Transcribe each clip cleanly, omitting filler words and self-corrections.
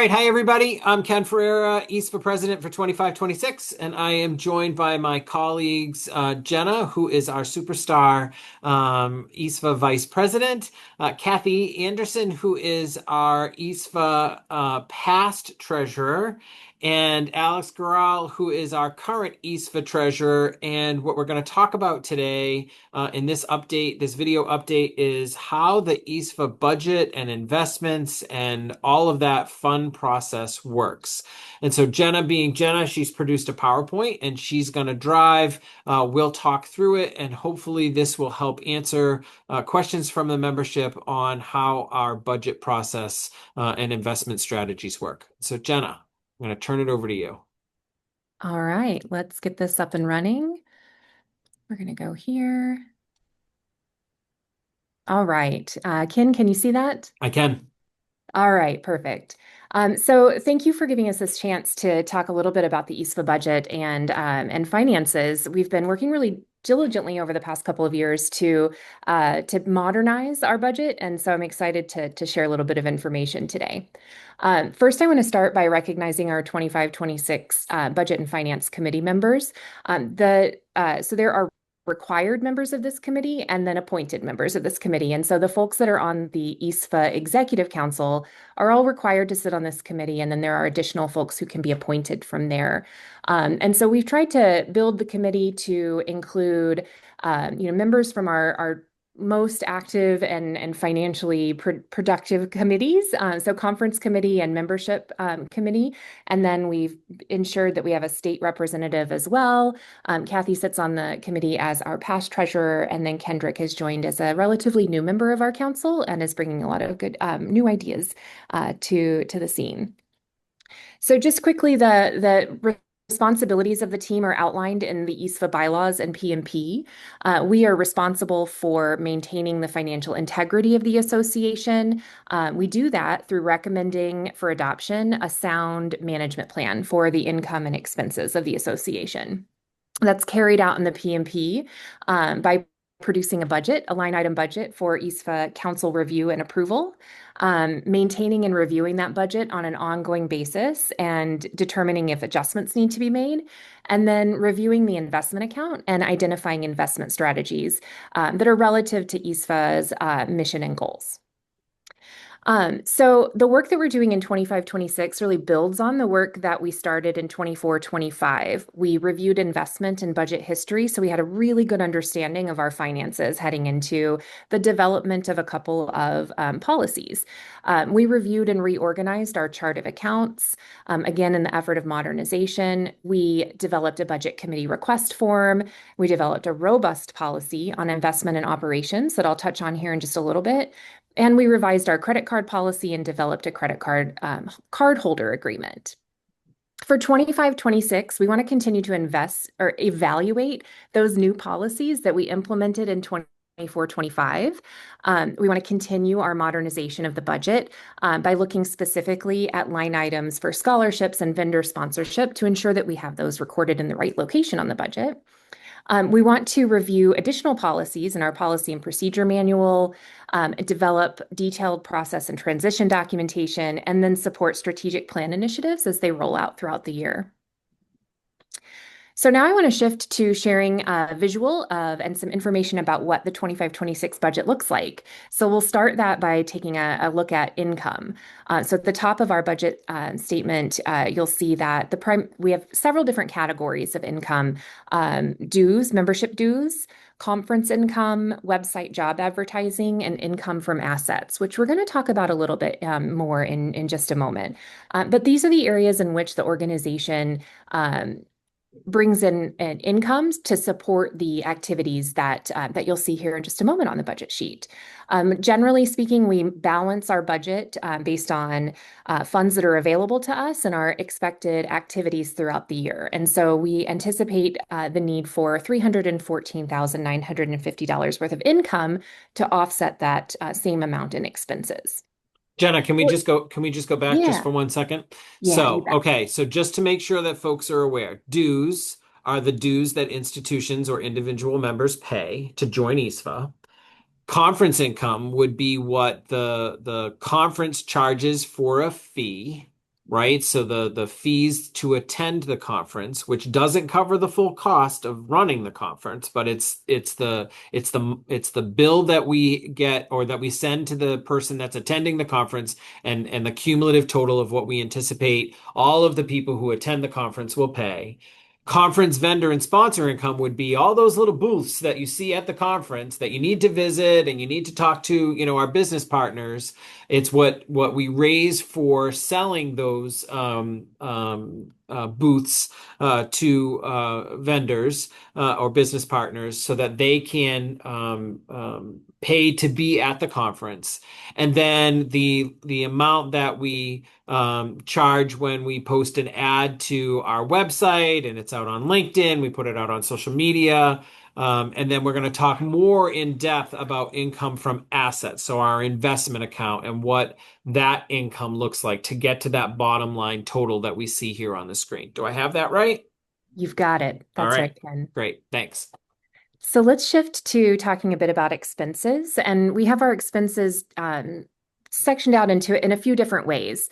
right, hi everybody. I'm Ken Ferreira, EASFAA President for 2526, and I am joined by my colleagues Gena, who is our superstar EASFAA Vice President, Kathy Anderson, who is our EASFAA Past Treasurer, and Alex Guiral, who is our current EASFAA Treasurer. And what we're going to talk about today in this update, this video update, is how the EASFAA budget and investments and all of that fun process works. And so Gena, being Gena, she's produced a PowerPoint and she's going to drive. We'll talk through it, and hopefully this will help answer questions from the membership on how our budget process and investment strategies work. So Gena, I'm going to turn it over to you. All right, let's get this up and running. We're going to go here. All right. Ken, can you see that? I can. All right, perfect. So thank you for giving us this chance to talk a little bit about the EASFAA budget and finances. We've been working really diligently over the past couple of years to modernize our budget, and so I'm excited to share a little bit of information today. First, I want to start by recognizing our 25-26 Budget and Finance Committee members. So there are required members of this committee and then appointed members of this committee. And so the folks that are on the EASFAA Executive Council are all required to sit on this committee. And then there are additional folks who can be appointed from there. And so we've tried to build the committee to include, members from our most active and financially productive committees, so conference committee and membership committee. And then we've ensured that we have a state representative as well. Kathy sits on the committee as our past treasurer, and then Kendrick has joined as a relatively new member of our council and is bringing a lot of good new ideas to the scene. So just quickly, the responsibilities of the team are outlined in the EASFAA bylaws and PMP. We are responsible for maintaining the financial integrity of the association. We do that through recommending for adoption a sound management plan for the income and expenses of the association. That's carried out in the PMP by producing a budget, a line item budget for EASFAA council review and approval, maintaining and reviewing that budget on an ongoing basis and determining if adjustments need to be made, and then reviewing the investment account and identifying investment strategies that are relative to EASFAA's mission and goals. So the work that we're doing in 25-26 really builds on the work that we started in 24-25. We reviewed investment and budget history, so we had a really good understanding of our finances heading into the development of a couple of policies. We reviewed and reorganized our chart of accounts. Again, in the effort of modernization, we developed a budget committee request form. We developed a robust policy on investment and operations that I'll touch on here in just a little bit. And we revised our credit card policy and developed a credit card cardholder agreement. For 25-26, we want to continue to invest or evaluate those new policies that we implemented in 24-25. We want to continue our modernization of the budget by looking specifically at line items for scholarships and vendor sponsorship to ensure that we have those recorded in the right location on the budget. We want to review additional policies in our policy and procedure manual, develop detailed process and transition documentation, and then support strategic plan initiatives as they roll out throughout the year. So now I want to shift to sharing a visual of and some information about what the 25-26 budget looks like. So we'll start that by taking a look at income. So at the top of our budget statement, you'll see that we have several different categories of income: dues, membership dues, conference income, website job advertising, and income from assets, which we're going to talk about a little bit more in just a moment. But these are the areas in which the organization brings in incomes to support the activities that you'll see here in just a moment on the budget sheet. Generally speaking, we balance our budget based on funds that are available to us and our expected activities throughout the year. And so we anticipate the need for $314,950 worth of income to offset that same amount in expenses. Gena, can we just go back just Yeah. for 1 second? Yeah, you So, bet. okay, so just to make sure that folks are aware, dues are the dues that institutions or individual members pay to join EASFAA. Conference income would be what the conference charges for a fee. right? So the fees to attend the conference, which doesn't cover the full cost of running the conference, but it's the bill that we get or that we send to the person that's attending the conference, and the cumulative total of what we anticipate all of the people who attend the conference will pay. Conference vendor and sponsor income would be all those little booths that you see at the conference that you need to visit and you need to talk to, our business partners. It's what we raise for selling those booths to vendors or business partners so that they can pay to be at the conference. And then the amount that we charge when we post an ad to our website and it's out on LinkedIn, we put it out on social media. And then we're going to talk more in depth about income from assets, so our investment account and what that income looks like to get to that bottom line total that we see here on the screen. Do I have that right? You've got it. All That's right, right, Ken. great, thanks. So let's shift to talking a bit about expenses. And we have our expenses sectioned out in a few different ways.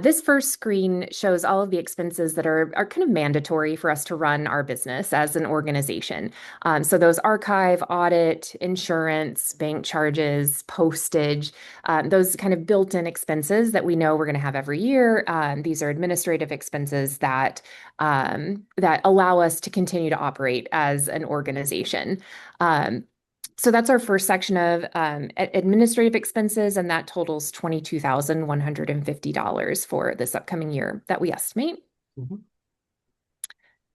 This first screen shows all of the expenses that are kind of mandatory for us to run our business as an organization. So those archive, audit, insurance, bank charges, postage, those kind of built-in expenses that we know we're going to have every year. These are administrative expenses that allow us to continue to operate as an organization. So that's our first section of administrative expenses, and that totals $22,150 for this upcoming year that we estimate. Mhm.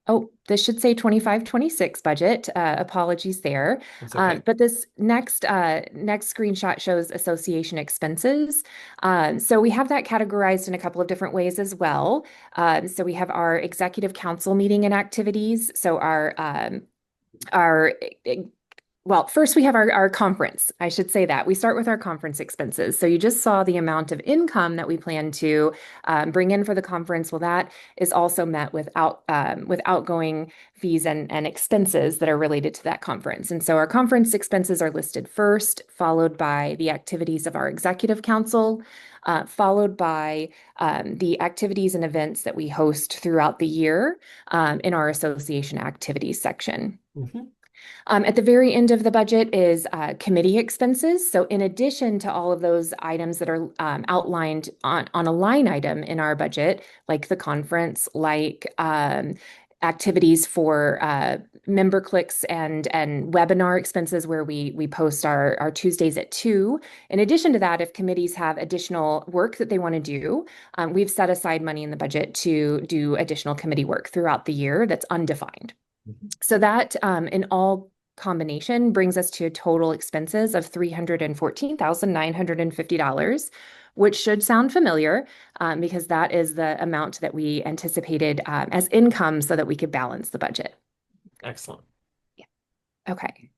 Oh, this should say 25-26 budget. Apologies there. That's okay. But this next screenshot shows association expenses. So we have that categorized in a couple of different ways as well. So we have our executive council meeting and activities. So our well, first we have our conference. I should say that. We start with our conference expenses. So you just saw the amount of income that we plan to bring in for the conference. Well, that is also met with outgoing fees and expenses that are related to that conference. And so our conference expenses are listed first, followed by the activities of our executive council, followed by the activities and events that we host throughout the year in our association activities section. Mhm. At the very end of the budget is committee expenses. So in addition to all of those items that are outlined on a line item in our budget, like the conference, like activities for member clicks and webinar expenses where we post our Tuesdays at 2. In addition to that, if committees have additional work that they want to do, we've set aside money in the budget to do additional committee work throughout the year that's undefined. Mhm. So that in all combination brings us to total expenses of $314,950, which should sound familiar because that is the amount that we anticipated as income so that we could balance the budget. Excellent. Yeah. Okay.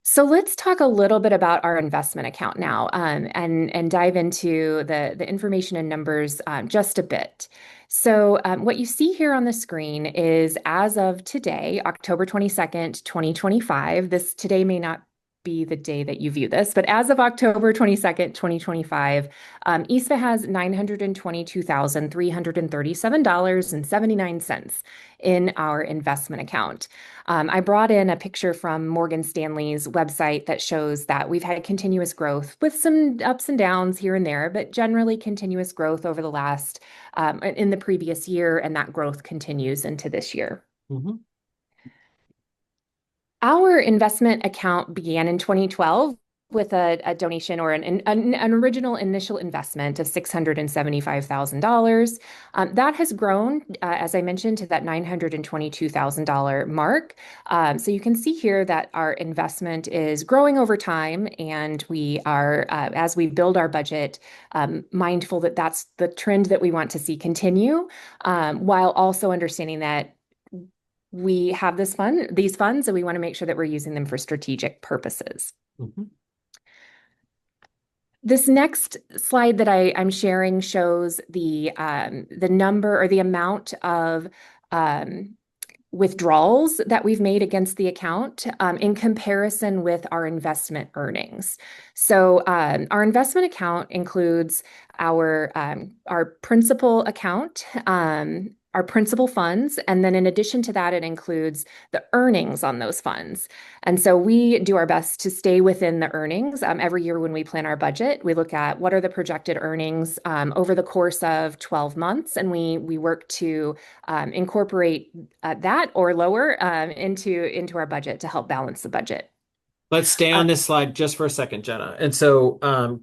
So let's talk a little bit about our investment account now and dive into the information and numbers just a bit. So what you see here on the screen is as of today, October 22nd, 2025, today may not be the day that you view this, but as of October 22nd, 2025, EASFAA has $922,337.79 in our investment account. I brought in a picture from Morgan Stanley's website that shows that we've had continuous growth with some ups and downs here and there, but generally continuous growth over the last, in the previous year, and that growth continues into this year. Mhm. Our investment account began in 2012 with a donation or an original initial investment of $675,000. That has grown, as I mentioned, to that $922,000 mark. So you can see here that our investment is growing over time, and we are, as we build our budget, mindful that that's the trend that we want to see continue, while also understanding that we have these funds, and we want to make sure that we're using them for strategic purposes. Mhm. This next slide that I'm sharing shows the number or the amount of withdrawals that we've made against the account in comparison with our investment earnings. So our investment account includes our principal account, our principal funds, and then in addition to that, it includes the earnings on those funds. And so we do our best to stay within the earnings. Every year when we plan our budget, we look at what are the projected earnings over the course of 12 months, and we work to incorporate that or lower into our budget to help balance the budget. Let's stay on this slide just for a second, Jenna. And so,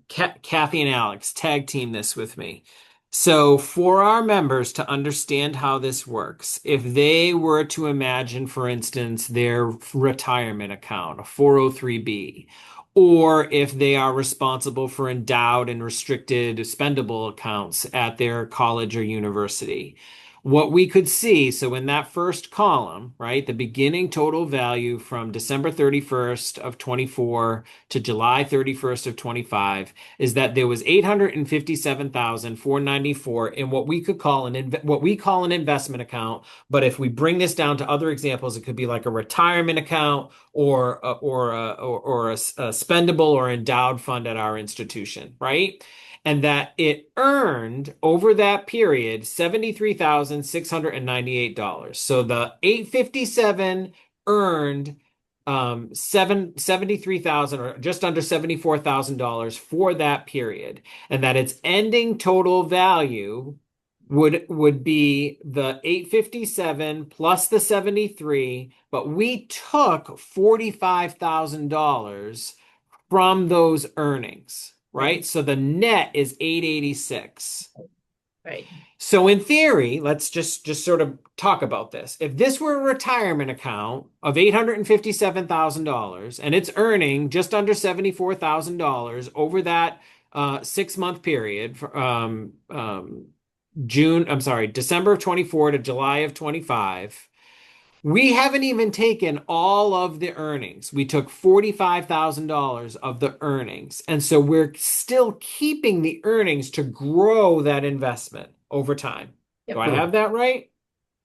Kathy and Alex, tag team this with me. So, for our members to understand how this works, if they were to imagine, for instance, their retirement account, a 403(b), or if they are responsible for endowed and restricted spendable accounts at their college or university, what we could see, so in that first column, right, the beginning total value from December 31st of 24 to July 31st of 25 is that there was 857,494 in what we could call an investment account. But if we bring this down to other examples, it could be like a retirement account or a spendable or endowed fund at our institution, right? And that it earned over that period $73,698. So the 857 earned 73,000 or just under $74,000 for that period, and that its ending total value would be the 857 plus the 73, but we took $45,000 from those earnings. Right? So the net is 886. Right. So in theory, let's just sort of talk about this. If this were a retirement account of $857,000 and it's earning just under $74,000 over that 6-month period, December of 24 to July of 25. We haven't even taken all of the earnings. We took $45,000 of the earnings. And so we're still keeping the earnings to grow that investment over time. Yep. Do I have that right?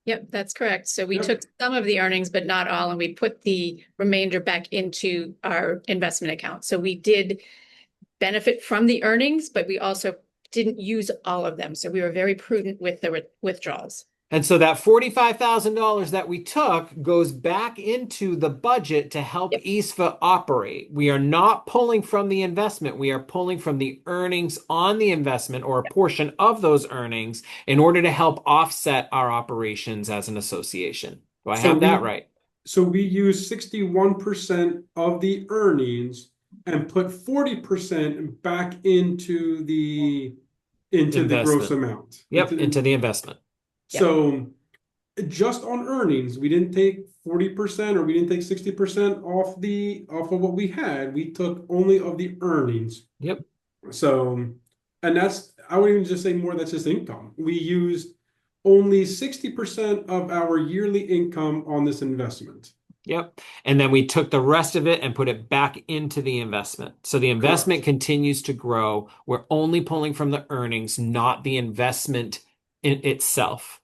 Yep, that's correct. So we took some of the earnings, but not all, and we put the remainder back into our investment account. So we did benefit from the earnings, but we also didn't use all of them. So we were very prudent with the withdrawals. And so that $45,000 that we took goes back into the budget to help EASFAA operate. We are not pulling from the investment. We are pulling from the earnings on the investment or a portion of those earnings in order to help offset our operations as an association. Do I have that right? So we use 61% of the earnings and put 40% back into the gross amount. Yep, into the investment. So just on earnings, we didn't take 40% or we didn't take 60% off of what we had. We took only of the earnings. Yep. So, and I would even just say more, that's just income. We used only 60% of our yearly income on this investment. Yep. And then we took the rest of it and put it back into the investment. So the investment continues to grow. We're only pulling from the earnings, not the investment in itself,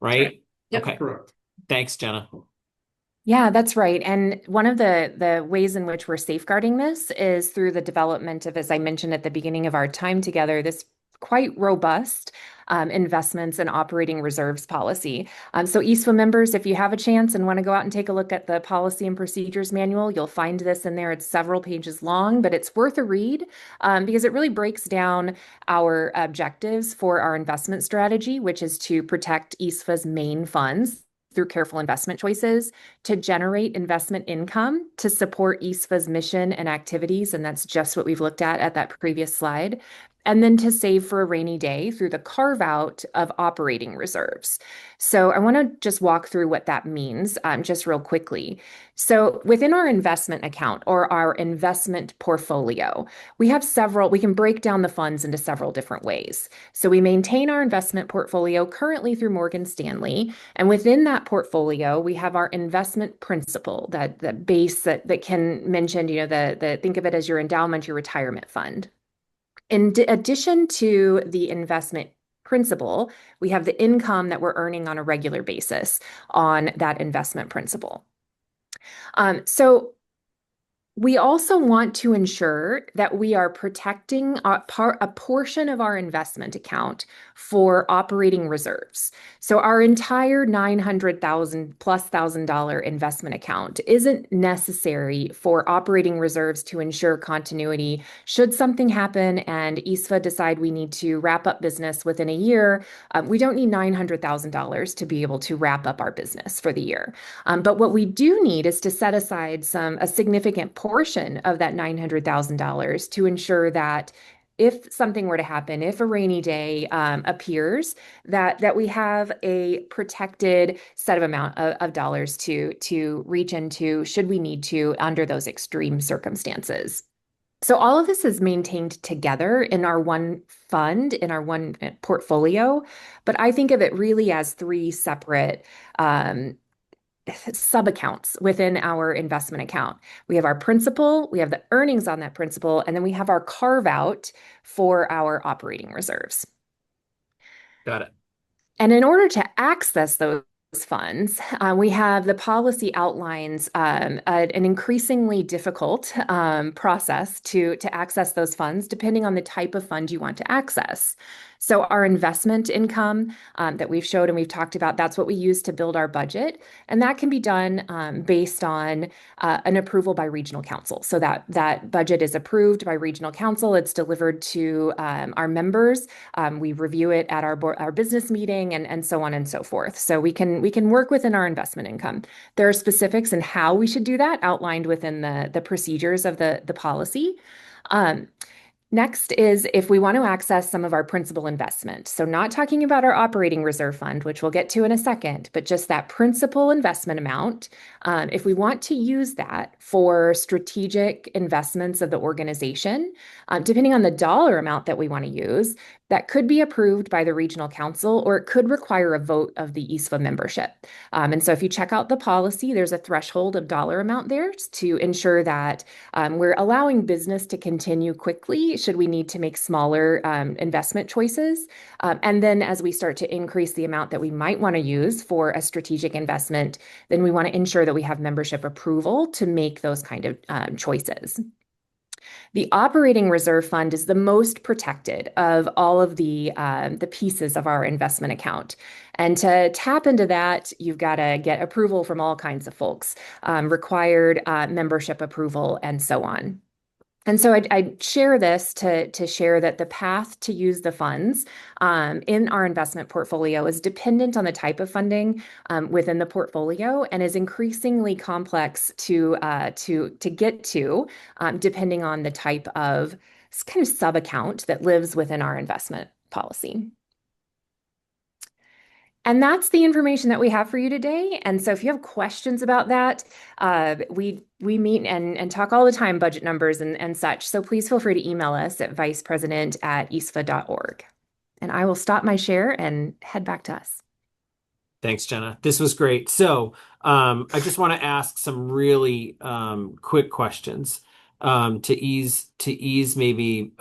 right? Yep. Okay. Correct. Thanks, Jenna. Yeah, that's right. And one of the ways in which we're safeguarding this is through the development of, as I mentioned at the beginning of our time together, this quite robust investments and operating reserves policy. So EASFAA members, if you have a chance and want to go out and take a look at the policy and procedures manual, you'll find this in there. It's several pages long, but it's worth a read because it really breaks down our objectives for our investment strategy, which is to protect EASFAA's main funds through careful investment choices, to generate investment income to support EASFAA's mission and activities, and that's just what we've looked at that previous slide, and then to save for a rainy day through the carve out of operating reserves. So I want to just walk through what that means just real quickly. So within our investment account or our investment portfolio, we can break down the funds into several different ways. So we maintain our investment portfolio currently through Morgan Stanley. And within that portfolio, we have our investment principal, that the base that Ken mentioned, think of it as your endowment, your retirement fund. In addition to the investment principal, we have the income that we're earning on a regular basis on that investment principal. So we also want to ensure that we are protecting a portion of our investment account for operating reserves. So our entire $900,000+ investment account isn't necessary for operating reserves to ensure continuity. Should something happen and EASFAA decide we need to wrap up business within a year, we don't need $900,000 to be able to wrap up our business for the year. But what we do need is to set aside a significant portion of that $900,000 to ensure that if something were to happen, if a rainy day appears, that we have a protected set of amount of dollars to reach into should we need to under those extreme circumstances. So all of this is maintained together in our one fund, in our one portfolio, but I think of it really as three separate sub-accounts within our investment account. We have our principal, we have the earnings on that principal, and then we have our carve out for our operating reserves. Got it. And in order to access those funds, we have the policy outlines an increasingly difficult process to access those funds depending on the type of fund you want to access. So our investment income that we've showed and we've talked about, that's what we use to build our budget. And that can be done based on an approval by regional council. So that budget is approved by regional council. It's delivered to our members. We review it at our business meeting and so on and so forth. So we can work within our investment income. There are specifics in how we should do that outlined within the procedures of the policy. Next is if we want to access some of our principal investment. So not talking about our operating reserve fund, which we'll get to in a second, but just that principal investment amount. If we want to use that for strategic investments of the organization, depending on the dollar amount that we want to use, that could be approved by the regional council, or it could require a vote of the EASFAA membership. And so if you check out the policy, there's a threshold of dollar amount there to ensure that we're allowing business to continue quickly should we need to make smaller investment choices. And then as we start to increase the amount that we might want to use for a strategic investment, then we want to ensure that we have membership approval to make those kind of choices. The operating reserve fund is the most protected of all of the pieces of our investment account. And to tap into that, you've got to get approval from all kinds of folks, required membership approval, and so on. And so I share this to share that the path to use the funds in our investment portfolio is dependent on the type of funding within the portfolio and is increasingly complex to get to depending on the type of kind of sub-account that lives within our investment policy. And that's the information that we have for you today. And so if you have questions about that, we meet and talk all the time budget numbers and such. So please feel free to email us at vicepresident@easfa.org. And I will stop my share and head back to us. Thanks, Gena. This was great. So I just want to ask some really quick questions to ease maybe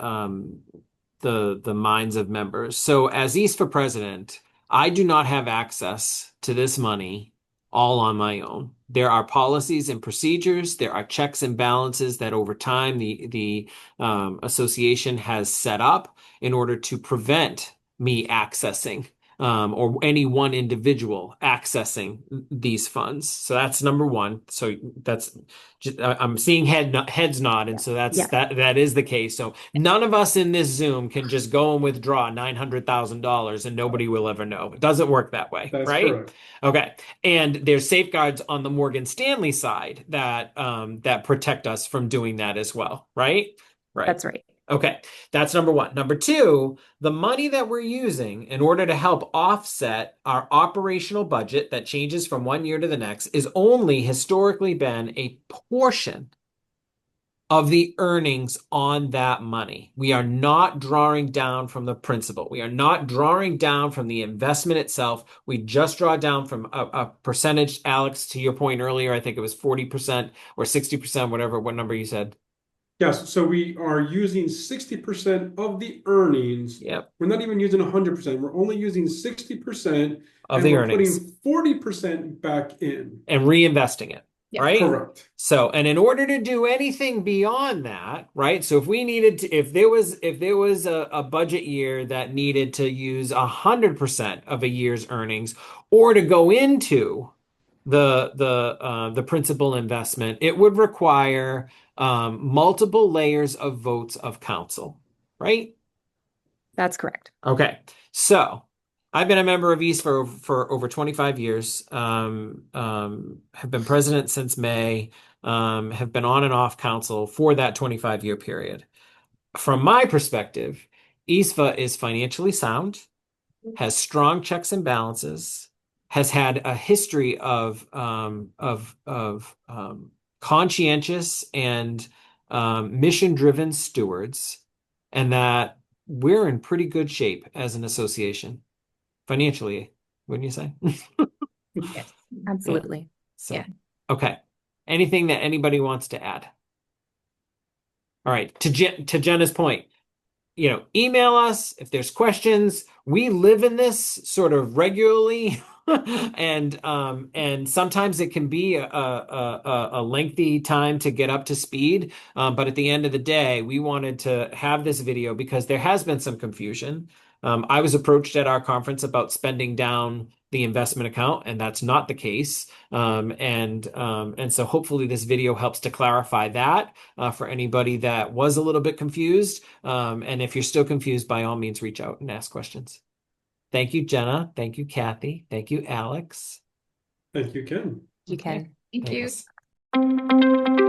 the minds of members. So as EASFAA president, I do not have access to this money all on my own. There are policies and procedures. There are checks and balances that over time the association has set up in order to prevent me accessing or any one individual accessing these funds. So that's number one. So that's just, I'm seeing heads nod, and so that is the case. So none of us in this Zoom can just go and withdraw $900,000 and nobody will ever know. It doesn't work that way, That's right? correct. Okay. And there's safeguards on the Morgan Stanley side that that protect us from doing that as well, right? Right. That's right. Okay, that's number one. Number two, the money that we're using in order to help offset our operational budget that changes from one year to the next is only historically been a portion of the earnings on that money. We are not drawing down from the principal. We are not drawing down from the investment itself. We just draw down from a percentage. Alex, to your point earlier, I think it was 40% or 60%, whatever, what number you said. Yes, so we are using 60% of the earnings. Yep. We're not even using 100%. We're only using 60%, Of and the we're earnings. putting 40% back in. And reinvesting it. Yeah. Right? Correct. So, and in order to do anything beyond that, right? So if we needed to, if there was a budget year that needed to use 100% of a year's earnings, or to go into the principal investment, it would require multiple layers of votes of council, right? That's correct. Okay, so I've been a member of EASFAA for over 25 years. Have been president since May. Have been on and off council for that 25-year period. From my perspective, EASFAA is financially sound, has strong checks and balances, has had a history of conscientious and mission-driven stewards, and that we're in pretty good shape as an association financially, wouldn't you say? Yes. Absolutely. So, Yeah. okay. Anything that anybody wants to add? All right. To Jenna's point, email us if there's questions. We live in this sort of regularly, and sometimes it can be a lengthy time to get up to speed. But at the end of the day, we wanted to have this video because there has been some confusion. I was approached at our conference about spending down the investment account, and that's not the case. And so hopefully this video helps to clarify that for anybody that was a little bit confused. And if you're still confused, by all means, reach out and ask questions. Thank you, Gena. Thank you, Kathy. Thank you, Alex. Thank you, Ken. You can. Thank you. Thanks.